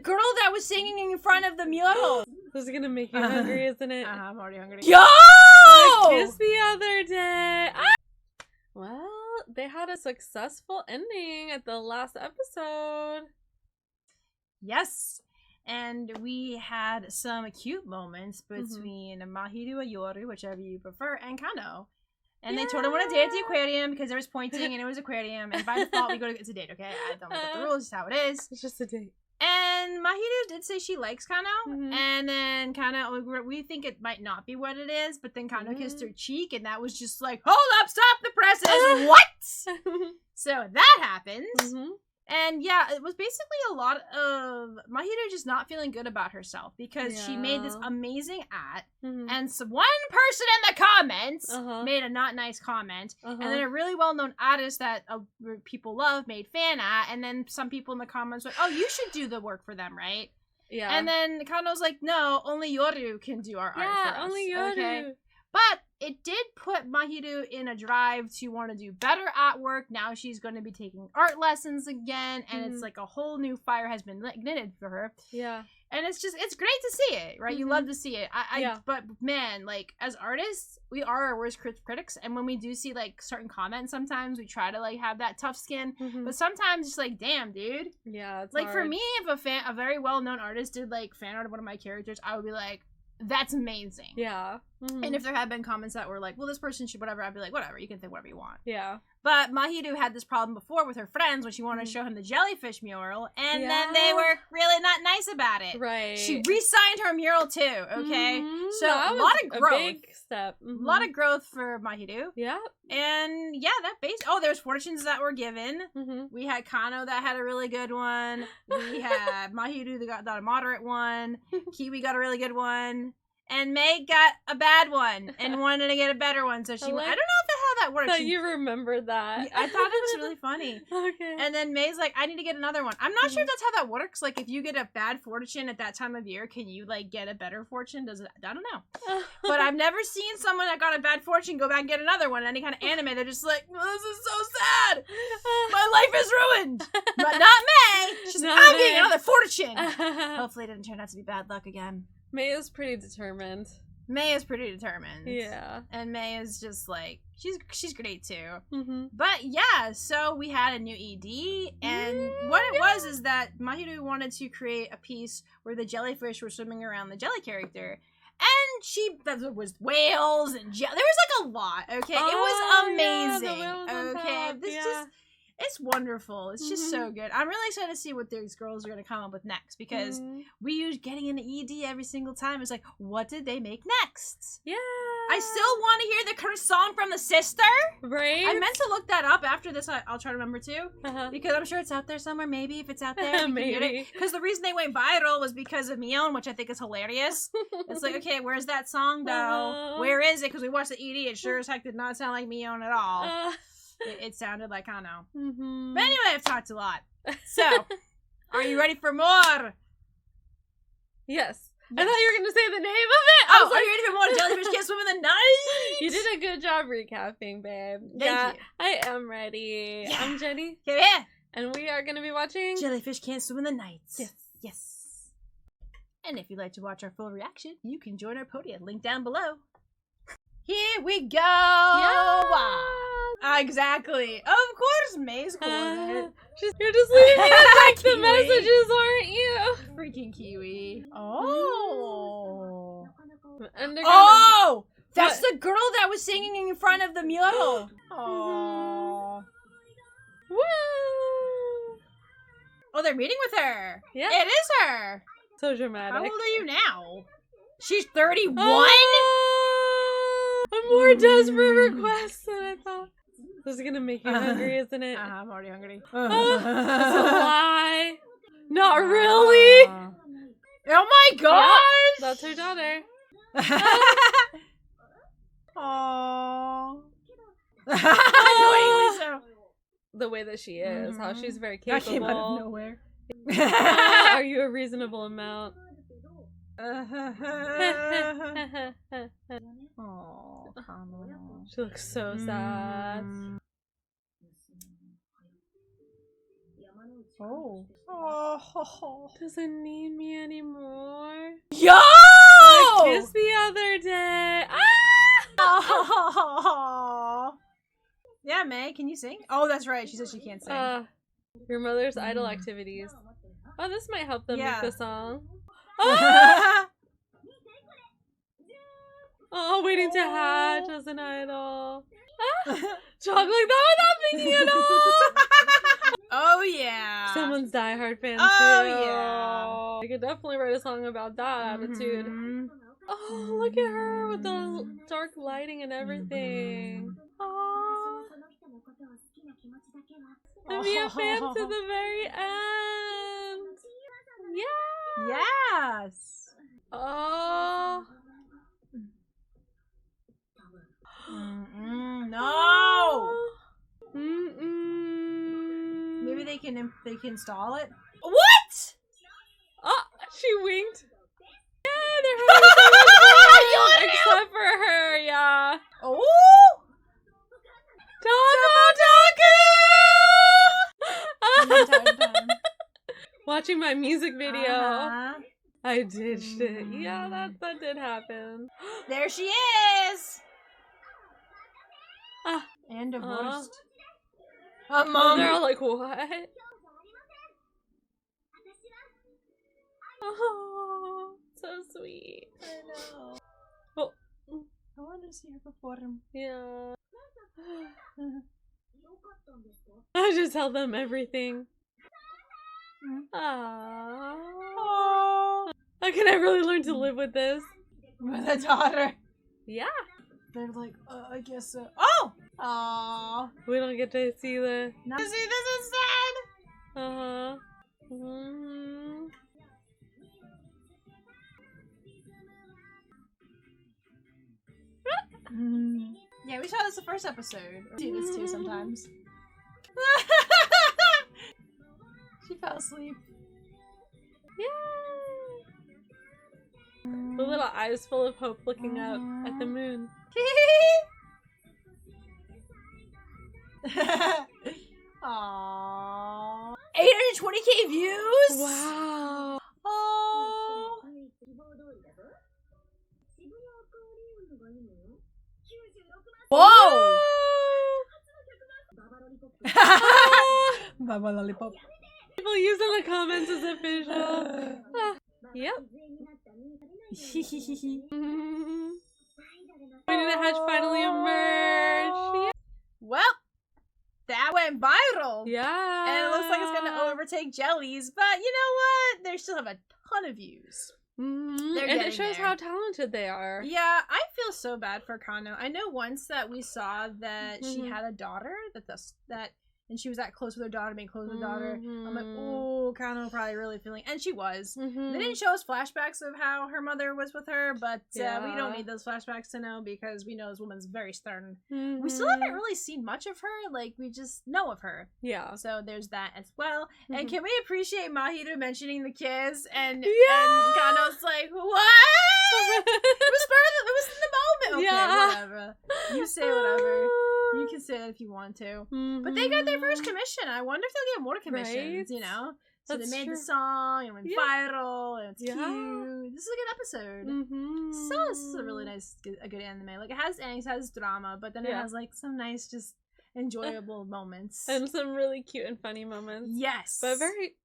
girl that was singing in front of the mural. This is gonna make you hungry, isn't it? I'm already hungry. Yo! I kissed the other day. Well, they had a successful ending at the last episode. Yes. And we had some cute moments between Mahiru or Yoru, whichever you prefer, and Kano. And they told him what a day at the aquarium because there was pointing and it was aquarium. And by default, we go to it's a date, okay? I don't get the rules, it's how it is. It's just a date. And Mahiru did say she likes Kano. And then Kano, we think it might not be what it is, but then Kano kissed her cheek, and that was just like, hold up, stop the presses, what? So that happens. And yeah, it was basically a lot of Mahiru just not feeling good about herself because she made this amazing at, and so one person in the comments made a not nice comment, and then a really well-known artist that people love made fan at, and then some people in the comments were like, oh, you should do the work for them, right? Yeah. And then Kano's like, no, only Yoru can do our art for us. Yeah, only Yoru. Okay? But it did put Mahiru in a drive to want to do better at work. Now she's going to be taking art lessons again, and it's like a whole new fire has been ignited for her. Yeah. And it's great to see it, right? You love to see it. But man, like, as artists, we are our worst critics, and when we do see, like, certain comments, sometimes we try to, like, have that tough skin, but sometimes it's like, damn, dude. Yeah, it's like, hard. For me, if a very well-known artist did, like, fan art of one of my characters, I would be like, that's amazing. Yeah. And if there had been comments that were like, well, this person should whatever, I'd be like, whatever, you can think whatever you want. Yeah. But Mahiru had this problem before with her friends when she wanted to show him the jellyfish mural, and then they were really not nice about it. Right. She re-signed her mural too, okay? So a lot of growth. A big step. A lot of growth for Mahiru. Yeah. And yeah, there's fortunes that were given. We had Kano that had a really good one. We had Mahiru that got a moderate one. Kiwi got a really good one. And May got a bad one and wanted to get a better one, so she went. I don't know how that works. You remember that. I thought it was really funny. Okay. And then May's like, I need to get another one. I'm not sure if that's how that works. Like, if you get a bad fortune at that time of year, can you, like, get a better fortune? Does it? I don't know. But I've never seen someone that got a bad fortune go back and get another one. Any kind of anime, they're just like, this is so sad. My life is ruined. But not May. She's like, I'm getting another fortune. Hopefully it didn't turn out to be bad luck again. May is pretty determined. Yeah. And May is just like, she's great too. But yeah, so we had a new ED, and what it was is that Mahiru wanted to create a piece where the jellyfish were swimming around the jelly character. And there was whales and there was like a lot, okay? It was amazing, okay? It's wonderful. It's just so good. I'm really excited to see what these girls are going to come up with next, because we use getting into ED every single time. It's like, what did they make next? Yeah. I still want to hear the song from the sister. Right. I meant to look that up after this. I'll try to remember too, because I'm sure it's out there somewhere. Maybe if it's out there, maybe. Because the reason they went viral was because of Mion, which I think is hilarious. It's like, okay, where's that song though? Where is it? Because we watched the ED. It sure as heck did not sound like Mion at all. It sounded like Kano. But anyway, I've talked a lot. So, are you ready for more? Yes. I thought you were going to say the name of it. I was like, are you ready for more Jellyfish Can't Swim in the Night? You did a good job recapping, babe. Thank you. I am ready. Yeah. I'm Jenny. Yeah. And we are going to be watching Jellyfish Can't Swim in the Night. Yes. And if you'd like to watch our full reaction, you can join our Podia. Link down below. Here we go. Yeah. Exactly. Of course, May's cool with it. You're just leaving me to check the messages, aren't you? Freaking Kiwi. That's the girl that was singing in front of the mural. Oh. Woo! Oh, they're meeting with her. Yeah. It is her. So dramatic. How old are you now? She's 31? A more desperate request than I thought. This is gonna make you hungry, isn't it? I'm already hungry. That's a lie. Not really. Oh my gosh! Yeah, that's her daughter. Aww. Annoyingly so. The way that she is, how she's very capable. That came out of nowhere. Are you a reasonable amount? Oh, she looks so sad. Oh. Oh. Doesn't need me anymore. Yo! I kissed the other day. Oh. Yeah, May, can you sing? Oh, that's right. She said she can't sing. Your mother's idol activities. Oh, this might help them make the song. Oh, waiting to hatch as an idol. Talk like that without thinking at all. Oh yeah. Someone's diehard fan Oh too. yeah. I could definitely write a song about that attitude. Oh, look at her with the dark lighting and everything. Oh. And be a fan to the very end. Yeah. Yes. Oh. No. Mm-mm. Maybe they can install it. What? Oh, she winked. Yeah, they're having so much fun. Except for her, yeah. Oh. Taco. Watching my music video. I ditched it. Yeah, that did happen. There she is. And divorced. Mom. They're all like, what? Oh, so sweet. I know. Oh. I want to see her perform. Yeah. I just tell them everything. Aww. Can I really learn to live with this? With a daughter. Yeah. They're like, I guess so. Oh! Aww. We don't get to see the... See, this is sad! Uh-huh. Mm-hmm. Yeah, we saw this the first episode. We do this too sometimes. She fell asleep. Yay! The little eyes full of hope looking up at the moon. Aww. 820k views? Wow. Oh. Whoa! Baba Lollipop. People using the comments as official. Yep. Waiting to hatch finally emerged. Yeah. Well, that went viral. Yeah. And it looks like it's going to overtake Jellies, but you know what? They still have a ton of views. And it shows how talented they are. Yeah, I feel so bad for Kano. I know once that we saw that she had a daughter, and she was that close with her daughter, being close with her daughter. I'm like, oh, Kano probably really feeling, and she was. They didn't show us flashbacks of how her mother was with her, but we don't need those flashbacks to know because we know this woman's very stern. We still haven't really seen much of her, like we just know of her. Yeah. So there's that as well. And can we appreciate Mahito mentioning the kiss and Kano's like, what? It was in the moment. Okay, whatever. You say whatever. You can say that if you want to. But they got their first commission. I wonder if they'll get more commissions, you know? So they made the song and went viral and it's cute. This is a good episode. So this is a really nice, a good anime. Like it has angst, it has drama, but then it has like some nice, just enjoyable moments. And some really cute and funny moments. Yes. But very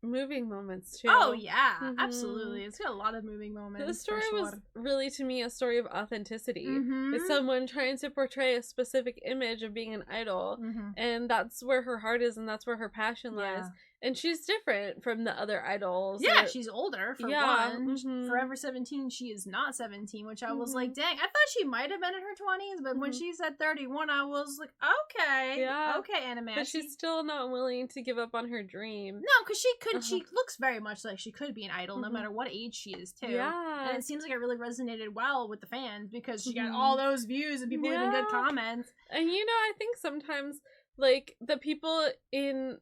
moving moments too. Oh yeah, absolutely. It's got a lot of moving moments. The story was really, to me, a story of authenticity. Mm-hmm. It's someone trying to portray a specific image of being an idol, and that's where her heart is, and that's where her passion lies. And she's different from the other idols. Yeah, she's older, for one. Forever 17, she is not 17, which I was like, dang, I thought she might have been in her 20s, but when she said 31, I was like, okay. Okay, anime. But she's still not willing to give up on her dream. No, because she could, she looks very much like she could be an idol, no matter what age she is, too. Yeah. And it seems like it really resonated well with the fans, because she got all those views and people leaving good comments. And you know, I think sometimes, like, the people in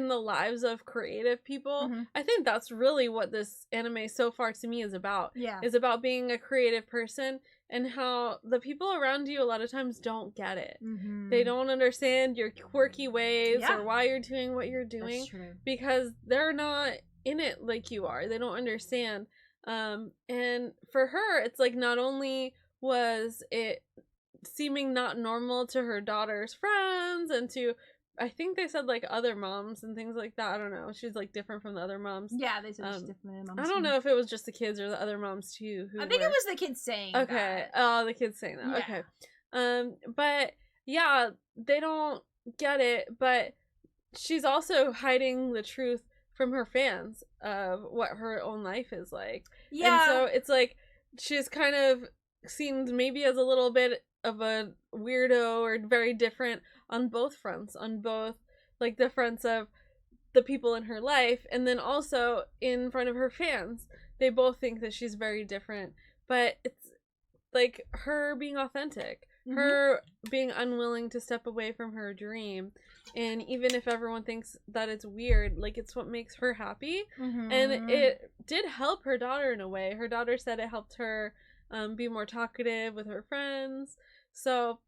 the lives of creative people, I think that's really what this anime so far to me is about. Is about being a creative person and how the people around you a lot of times don't get it. Mm-hmm. They don't understand your quirky ways or why you're doing what you're doing. That's true. Because they're not in it like you are. They don't understand. And for her, it's like not only was it seeming not normal to her daughter's friends and to, I think they said like other moms and things like that. I don't know. She's like different from the other moms. Yeah, they said she's different than moms. I don't know if it was just the kids or the other moms too. I think it was the kids saying okay. that. Oh, the kids saying that. Yeah. Okay. But yeah, they don't get it. But she's also hiding the truth from her fans of what her own life is like. Yeah. And so it's like she's kind of seemed maybe as a little bit of a weirdo or very different on both fronts, on both like the fronts of the people in her life and then also in front of her fans. They both think that she's very different, but it's like her being authentic, her being unwilling to step away from her dream. And even if everyone thinks that it's weird, like it's what makes her happy. And it did help her daughter in a way. Her daughter said it helped her be more talkative with her friends. So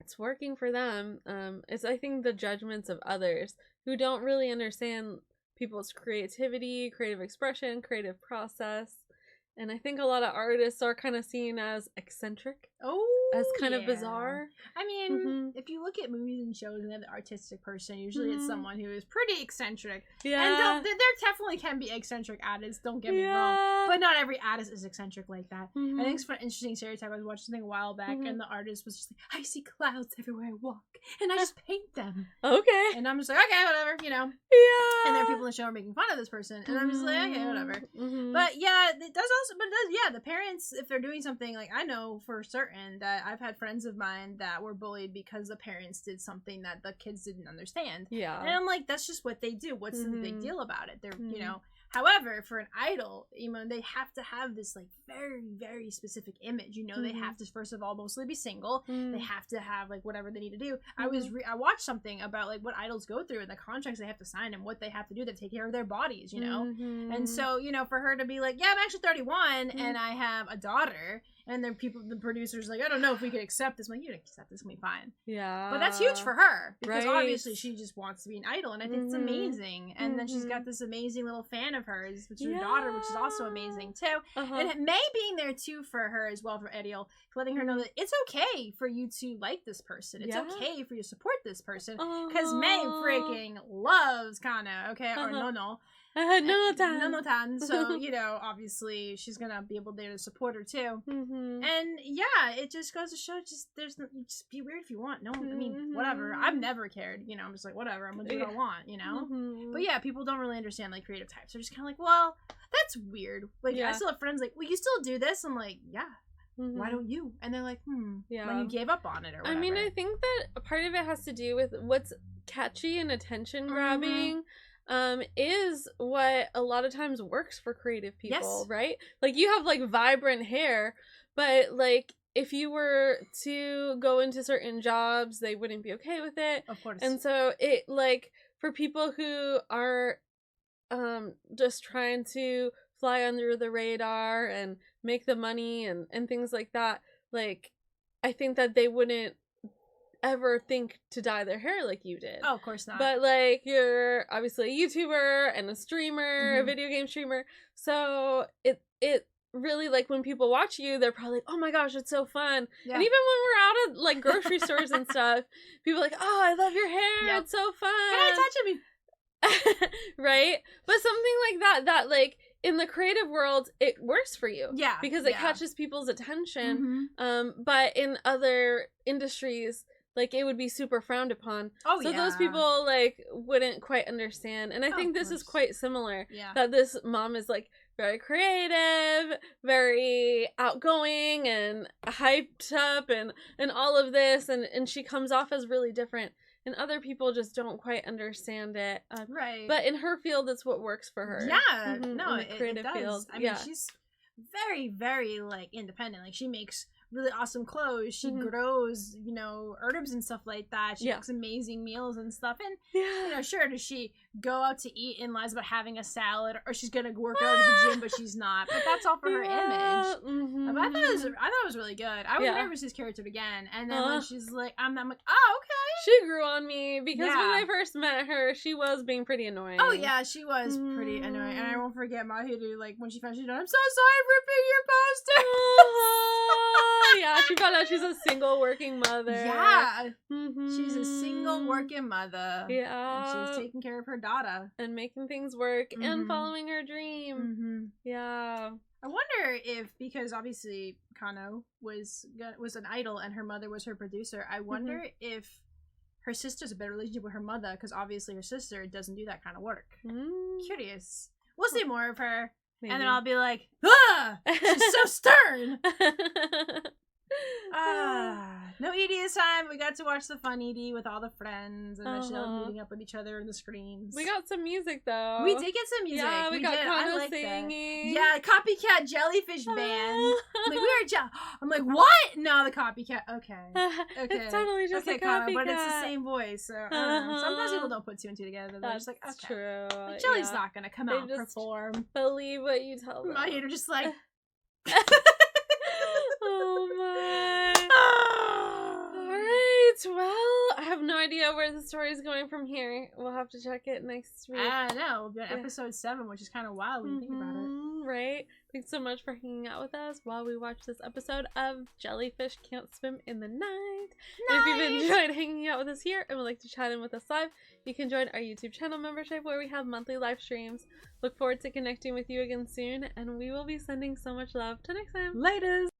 it's working for them. It's, I think, the judgments of others who don't really understand people's creativity, creative expression, creative process. And I think a lot of artists are kind of seen as eccentric. As kind of bizarre. I mean, if you look at movies and shows and they have the artistic person, usually it's someone who is pretty eccentric. Yeah. And there definitely can be eccentric artists, don't get me wrong. But not every artist is eccentric like that. I think it's an interesting stereotype. I was watching something a while back and the artist was just like, I see clouds everywhere I walk and I just paint them. Okay. And I'm just like, okay, whatever, you know. Yeah. And there are people in the show are making fun of this person. And I'm just like, okay, whatever. But yeah, it does also, but it does, yeah, the parents, if they're doing something, like I know for certain that I've had friends of mine that were bullied because the parents did something that the kids didn't understand. Yeah. And I'm like, that's just what they do. What's the big deal about it? They're, you know, however, for an idol, you know, they have to have this like very, very specific image. You know, they have to, first of all, mostly be single. They have to have like whatever they need to do. I watched something about like what idols go through and the contracts they have to sign and what they have to do to take care of their bodies, you know? And so, you know, for her to be like, yeah, I'm actually 31 and I have a daughter. And then the producers like, I don't know if we could accept this. I'm like, you can accept this, gonna be fine. Yeah. But that's huge for her. Because obviously she just wants to be an idol. And I think it's amazing. And then she's got this amazing little fan of hers, which is her daughter, which is also amazing too. And it may being there too for her as well, for Ariel, letting her know that it's okay for you to like this person. It's okay for you to support this person. Because May freaking loves Kana, okay? Or no. No. So, you know, obviously she's gonna be able to support her too. And yeah, it just goes to show just be weird if you want. No, I mean, whatever. I've never cared, you know, I'm just like, whatever, I'm gonna do what I want, you know? But yeah, people don't really understand like creative types. They're just kinda like, well, that's weird. Like I still have friends like, well, you still do this? I'm like, yeah. Why don't you? And they're like, when you gave up on it or whatever. I mean, I think that a part of it has to do with what's catchy and attention grabbing. Is what a lot of times works for creative people, right? Like you have like vibrant hair, but like if you were to go into certain jobs, they wouldn't be okay with it. Of course. And so it like for people who are just trying to fly under the radar and make the money and things like that, like I think that they wouldn't ever think to dye their hair like you did. Oh, of course not. But like you're obviously a YouTuber and a streamer, a video game streamer. So it really like when people watch you, they're probably like, oh my gosh, it's so fun. Yeah. And even when we're out at like grocery stores and stuff, people are like, oh, I love your hair. It's so fun. Can I touch it? Right? But something like that like in the creative world, it works for you. Yeah. Because it catches people's attention. But in other industries, like it would be super frowned upon. So those people like wouldn't quite understand. And I think this is quite similar. Yeah. That this mom is like very creative, very outgoing and hyped up and all of this and she comes off as really different. And other people just don't quite understand it. Right. But in her field, it's what works for her. Yeah. No, it does. Field. I mean, she's very, very like independent. Like she makes really awesome clothes. She grows, you know, herbs and stuff like that. She cooks amazing meals and stuff. And, you know, sure, does she go out to eat and lies about having a salad, or she's going to work out at the gym, but she's not. But that's all for her image. But I thought it was really good. I would never see this character again. And then when she's like, I'm like, oh, okay. She grew on me because when I first met her, she was being pretty annoying. Oh, yeah, she was pretty annoying. And I won't forget Mahiru, like, when she found she's done, I'm so sorry for ripping your posters. Yeah, she found out she's a single working mother. Yeah. She's a single working mother. Yeah. And she's taking care of her daughter. And making things work and following her dream. Yeah. I wonder if, because obviously Kano was an idol and her mother was her producer, I wonder if her sister's a better relationship with her mother, because obviously her sister doesn't do that kind of work. Curious. We'll see more of her. Maybe. And then I'll be like, ah! She's so stern! No ED this time. We got to watch the fun ED with all the friends and Michelle meeting up with each other in the screens. We got some music though. We did get some music. Yeah, we got Kano singing. Yeah, copycat jellyfish band. Like, I'm like, what? No, the copycat. Okay. It's totally just a copycat. Kano, but it's the same voice. So sometimes people don't put two and two together. They're just like, okay. True. Like, Jelly's not gonna come out and perform. Believe what you tell them. My hater just like. Oh my. Alright, well, I have no idea where the story is going from here. We'll have to check it next week. I don't know. We'll be on episode 7, which is kind of wild when you think about it. Right? Thanks so much for hanging out with us while we watch this episode of Jellyfish Can't Swim in the Night. And if you've enjoyed hanging out with us here and would like to chat in with us live, you can join our YouTube channel membership where we have monthly live streams. Look forward to connecting with you again soon, and we will be sending so much love. Till next time. Laters!